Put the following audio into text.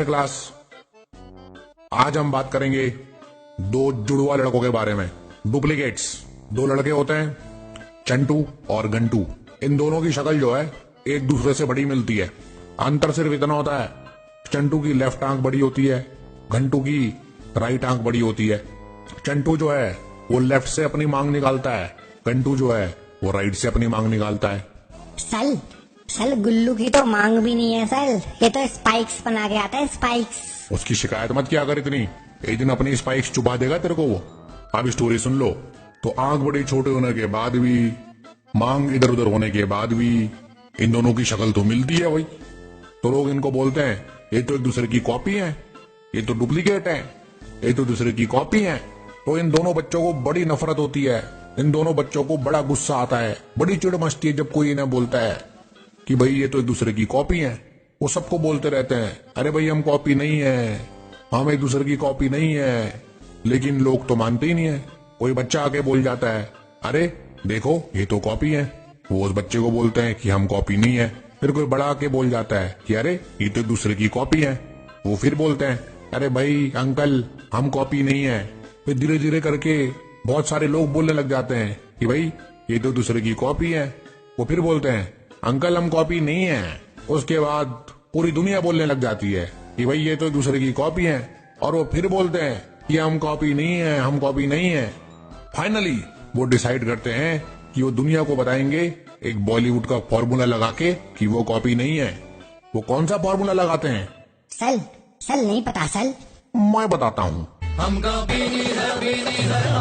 Class. आज हम बात करेंगे दो जुड़वा लड़कों के बारे में, डुप्लीकेट्स। दो लड़के होते हैं, चंटू और गंटू। इन दोनों की शक्ल जो है एक दूसरे से बड़ी मिलती है। अंतर सिर्फ इतना होता है, चंटू की लेफ्ट आंख बड़ी होती है, घंटू की राइट आंख बड़ी होती है। चंटू जो है वो लेफ्ट से अपनी मांग निकालता है, घंटू जो है वो राइट से अपनी मांग निकालता है। सल सल गुल्लू की तो मांग भी नहीं है सर, ये तो स्पाइक्स बना के आता है, स्पाइक्स। उसकी शिकायत मत किया कर इतनी, एक दिन अपनी स्पाइक्स चुपा देगा तेरे को वो। अब स्टोरी सुन लो। तो आंख बड़ी छोटे होने के बाद भी, मांग इधर उधर होने के बाद भी इन दोनों की शक्ल तो मिलती है भाई। तो लोग इनको बोलते हैं ये तो एक दूसरे की कॉपी है, ये तो डुप्लीकेट है, ये तो दूसरे की कॉपी है। तो इन दोनों बच्चों को बड़ी नफरत होती है, इन दोनों बच्चों को बड़ा गुस्सा आता है, बड़ी चिढ़ मचती है जब कोई इन्हें बोलता है कि भाई ये तो एक दूसरे की कॉपी है। वो सबको बोलते रहते हैं अरे भाई हम कॉपी नहीं है, हम एक दूसरे की कॉपी नहीं है। लेकिन लोग तो मानते ही नहीं है। कोई बच्चा आके बोल जाता है अरे देखो ये तो कॉपी है, वो उस बच्चे को बोलते हैं कि हम कॉपी नहीं है। फिर कोई बड़ा आके बोल जाता है कि अरे ये तो एक दूसरे की कॉपी है, वो फिर बोलते हैं अरे भाई अंकल हम कॉपी नहीं है। फिर धीरे धीरे करके बहुत सारे लोग बोलने लग जाते हैं कि भाई ये तो दूसरे की कॉपी है। वो फिर बोलते हैं अंकल हम कॉपी नहीं है। उसके बाद पूरी दुनिया बोलने लग जाती है कि भाई ये तो दूसरे की कॉपी है, और वो फिर बोलते हैं कि हम कॉपी नहीं है, हम कॉपी नहीं है। फाइनली वो डिसाइड करते हैं कि वो दुनिया को बताएंगे एक बॉलीवुड का फॉर्मूला लगा के कि वो कॉपी नहीं है। वो कौन सा फॉर्मूला लगाते हैं? सल सल नहीं पता सल। मैं बताता हूँ। हम कॉपी नहीं है,